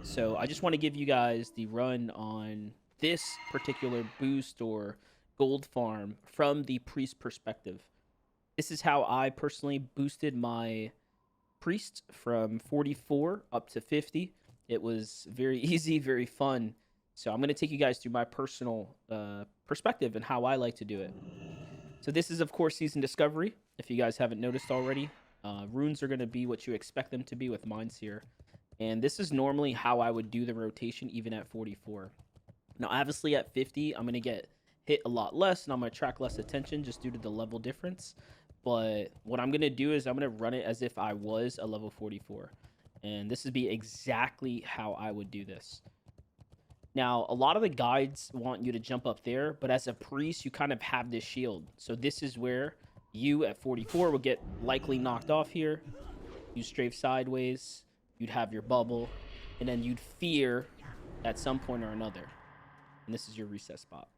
So I just want to give you guys the run on this particular boost or gold farm from the priest perspective. This is how I personally boosted my priest from 44 up to 50. It was very easy, very fun. So I'm going to take you guys through my personal perspective and how I like to do it. So this is, of course, season discovery. If you guys haven't noticed already, runes are going to be what you expect them to be with mines here. And this is normally how I would do the rotation even at 44. Now, obviously at 50, I'm going to get hit a lot less and I'm going to attract less attention just due to the level difference. But what I'm going to do is I'm going to run it as if I was a level 44. And this would be exactly how I would do this. Now, a lot of the guides want you to jump up there, but as a priest, you kind of have this shield. So this is where you at 44 will get likely knocked off here. You strafe sideways, you'd have your bubble, and then you'd fear at some point or another. And this is your reset spot.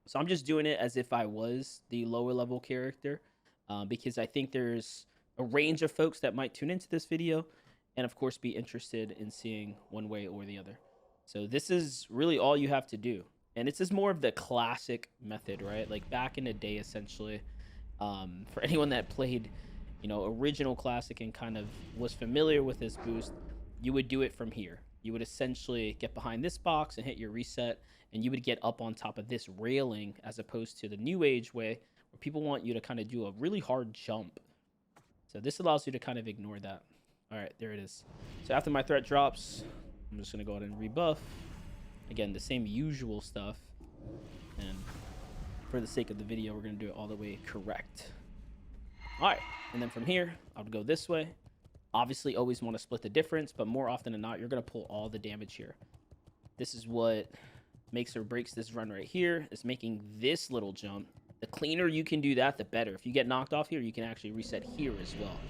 So I'm just doing it as if I was the lower level character because I think there's a range of folks that might tune into this video and of course be interested in seeing one way or the other. So this is really all you have to do. And this is more of the classic method, right? Like back in the day, essentially, for anyone that played, original classic and kind of was familiar with this boost, you would do it from here. You would essentially get behind this box and hit your reset, and you would get up on top of this railing as opposed to the new age way where people want you to kind of do a really hard jump. So this allows you to kind of ignore that. All right, there it is. So after my threat drops, I'm just going to go ahead and rebuff. Again, the same usual stuff. And for the sake of the video, we're going to do it all the way correct. All right, and then from here, I would go this way. Obviously, always want to split the difference, but more often than not, you're going to pull all the damage here. This is what makes or breaks this run right here, is making this little jump. The cleaner you can do that, the better. If you get knocked off here, you can actually reset here as well.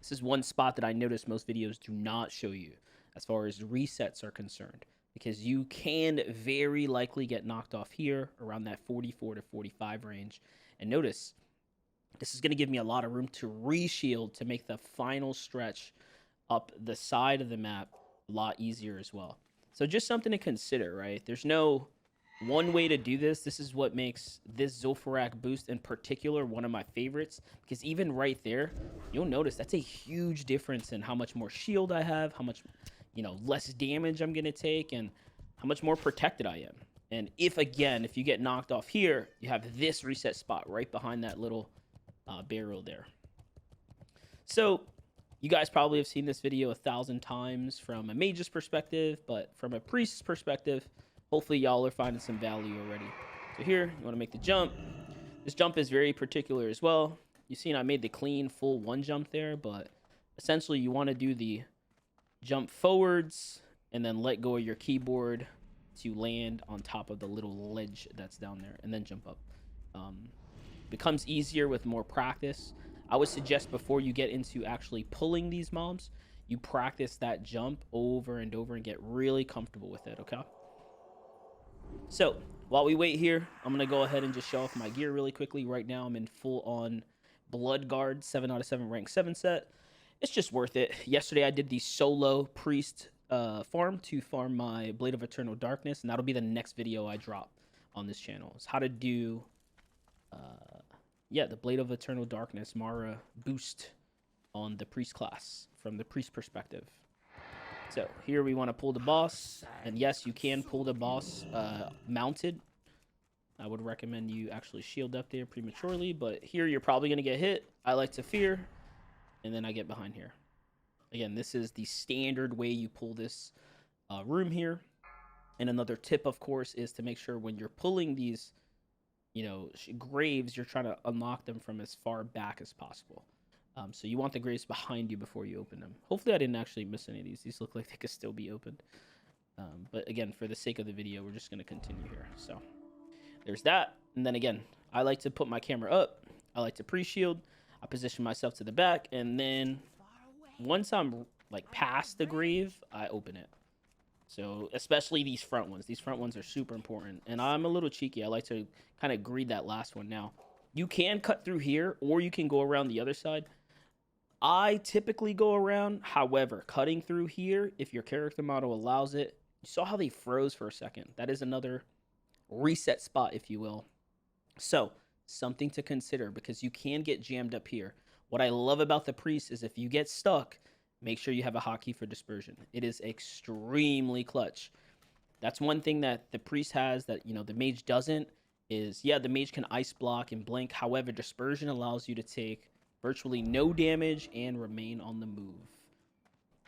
This is one spot that I notice most videos do not show you as far as resets are concerned, because you can very likely get knocked off here around that 44 to 45 range. And notice, this is going to give me a lot of room to reshield to make the final stretch up the side of the map a lot easier as well. So just something to consider, right? There's no one way to do this. This is what makes this Zul'Farrak boost in particular one of my favorites, because even right there, you'll notice that's a huge difference in how much more shield I have, how much, less damage I'm going to take, and how much more protected I am. And if you get knocked off here, you have this reset spot right behind that little barrel there. So you guys probably have seen this video 1,000 times from a mage's perspective, but from a priest's perspective, hopefully y'all are finding some value already. So here, you want to make the jump. This jump is very particular as well. You seen I made the clean full one jump there, but essentially you want to do the jump forwards and then let go of your keyboard to land on top of the little ledge that's down there and then jump up. Becomes easier with more practice. I would suggest before you get into actually pulling these mobs, you practice that jump over and over and get really comfortable with it, okay? So while we wait here, I'm going to go ahead and just show off my gear really quickly. Right now I'm in full on Blood Guard 7 out of 7 rank 7 set. It's just worth it. Yesterday I did the solo priest farm to farm my Blade of Eternal Darkness, and that'll be the next video I drop on this channel. It's how to do the Blade of Eternal Darkness Mara boost on the priest class from the priest perspective. So here we want to pull the boss, and yes, you can pull the boss mounted. I would recommend you actually shield up there prematurely, but here you're probably going to get hit. I like to fear, and then I get behind here. Again, this is the standard way you pull this room here. And another tip, of course, is to make sure when you're pulling these graves, you're trying to unlock them from as far back as possible. So you want the graves behind you before you open them. Hopefully I didn't actually miss any of these. These look like they could still be opened. But again, for the sake of the video, we're just going to continue here. So there's that. And then again, I like to put my camera up. I like to pre-shield. I position myself to the back. And then once I'm like past the grave, I open it. So especially these front ones. These front ones are super important. And I'm a little cheeky. I like to kind of greed that last one. Now, you can cut through here or you can go around the other side. I typically go around. However, cutting through here, if your character model allows it, you saw how they froze for a second. That is another reset spot, if you will. So, something to consider because you can get jammed up here. What I love about the priest is if you get stuck, make sure you have a hotkey for dispersion. It is extremely clutch. That's one thing that the priest has that, you know, the mage doesn't is, yeah, the mage can ice block and blink. However, dispersion allows you to take virtually no damage and remain on the move.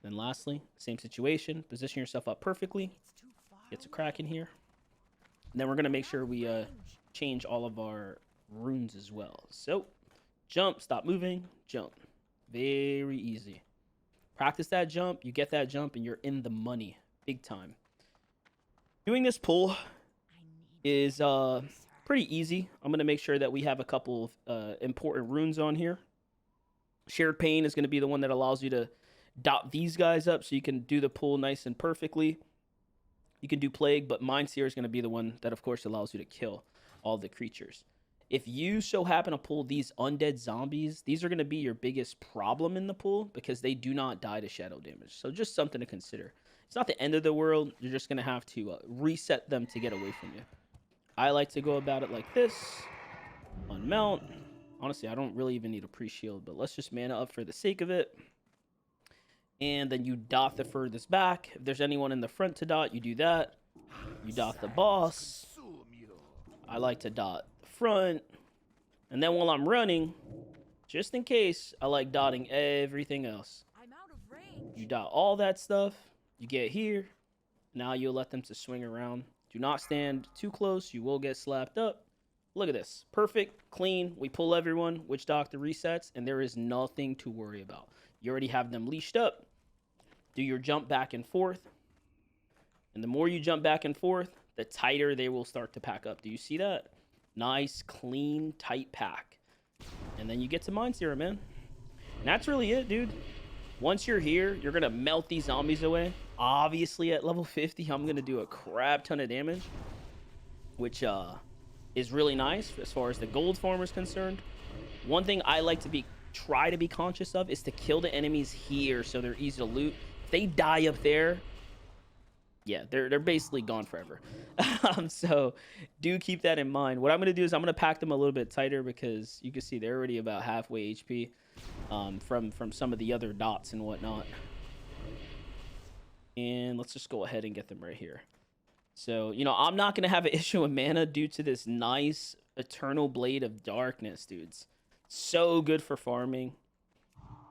Then lastly, same situation. Position yourself up perfectly. Get to crack in here. And then we're going to make sure we change all of our runes as well. So, jump, stop moving, jump. Very easy. Practice that jump, you get that jump, and you're in the money. Big time. Doing this pull is pretty easy. I'm going to make sure that we have a couple of important runes on here. Shared Pain is going to be the one that allows you to dot these guys up so you can do the pull nice and perfectly. You can do Plague, but Mind Seer is going to be the one that, of course, allows you to kill all the creatures. If you so happen to pull these undead zombies, these are going to be your biggest problem in the pull because they do not die to shadow damage. So just something to consider. It's not the end of the world. You're just going to have to reset them to get away from you. I like to go about it like this. Unmount. Honestly, I don't really even need a pre-shield, but let's just mana up for the sake of it. And then you dot the furthest back. If there's anyone in the front to dot, you do that. You dot the boss. I like to dot the front. And then while I'm running, just in case, I like dotting everything else. I'm out of range. You dot all that stuff. You get here. Now you'll let them to swing around. Do not stand too close. You will get slapped up. Look at this. Perfect, clean. We pull everyone. Witch Doctor resets, and there is nothing to worry about. You already have them leashed up. Do your jump back and forth. And the more you jump back and forth, the tighter they will start to pack up. Do you see that? Nice, clean, tight pack. And then you get to Mind Seer, man. And that's really it, dude. Once you're here, you're going to melt these zombies away. Obviously, at level 50, I'm going to do a crap ton of damage. Which is really nice as far as the gold farmer is concerned. One thing I like to try to be conscious of is to kill the enemies here so they're easy to loot. If they die up there, yeah, they're basically gone forever. So do keep that in mind. What I'm going to do is I'm going to pack them a little bit tighter because you can see they're already about halfway HP from some of the other dots and whatnot. And let's just go ahead and get them right here. So, you know, I'm not going to have an issue with mana due to this nice Eternal Blade of Darkness, dudes. So good for farming.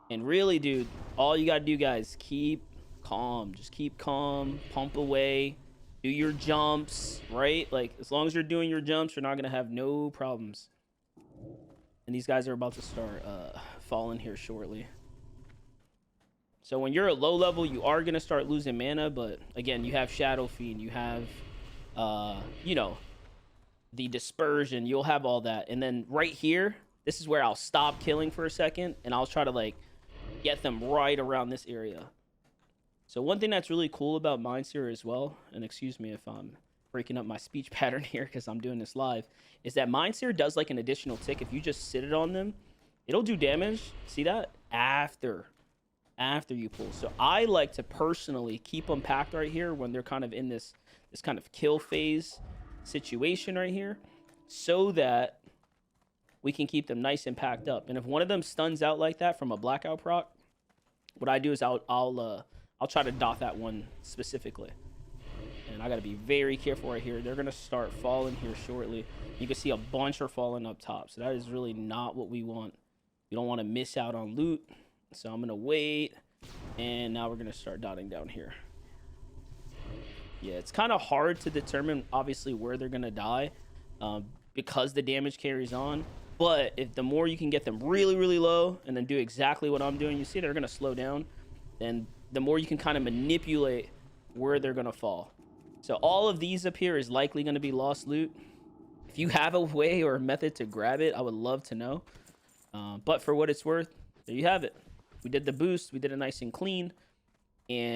And really, dude, all you got to do, guys, keep calm. Just keep calm. Pump away. Do your jumps, right? Like, as long as you're doing your jumps, you're not going to have no problems. And these guys are about to start falling here shortly. So when you're at low level, you are going to start losing mana. But, again, you have Shadow Fiend. You have, you know, the Dispersion. You'll have all that. And then right here, this is where I'll stop killing for a second. And I'll try to, like, get them right around this area. So one thing that's really cool about Mind Seer as well, and excuse me if I'm breaking up my speech pattern here because I'm doing this live, is that Mind Seer does, like, an additional tick. If you just sit it on them, it'll do damage. See that? After you pull. So I like to personally keep them packed right here when they're kind of in this kind of kill phase situation right here, so that we can keep them nice and packed up. And if one of them stuns out like that from a blackout proc, what I do is I'll try to dot that one specifically. And I got to be very careful right here. They're going to start falling here shortly. You can see a bunch are falling up top. So that is really not what we want. You don't want to miss out on loot. So I'm going to wait. And now we're going to start dotting down here. Yeah, it's kind of hard to determine, obviously, where they're going to die. Because the damage carries on. But if the more you can get them really, really low and then do exactly what I'm doing, you see they're going to slow down. Then the more you can kind of manipulate where they're going to fall. So all of these up here is likely going to be lost loot. If you have a way or a method to grab it, I would love to know. But for what it's worth, there you have it. We did the boost. We did it nice and clean. And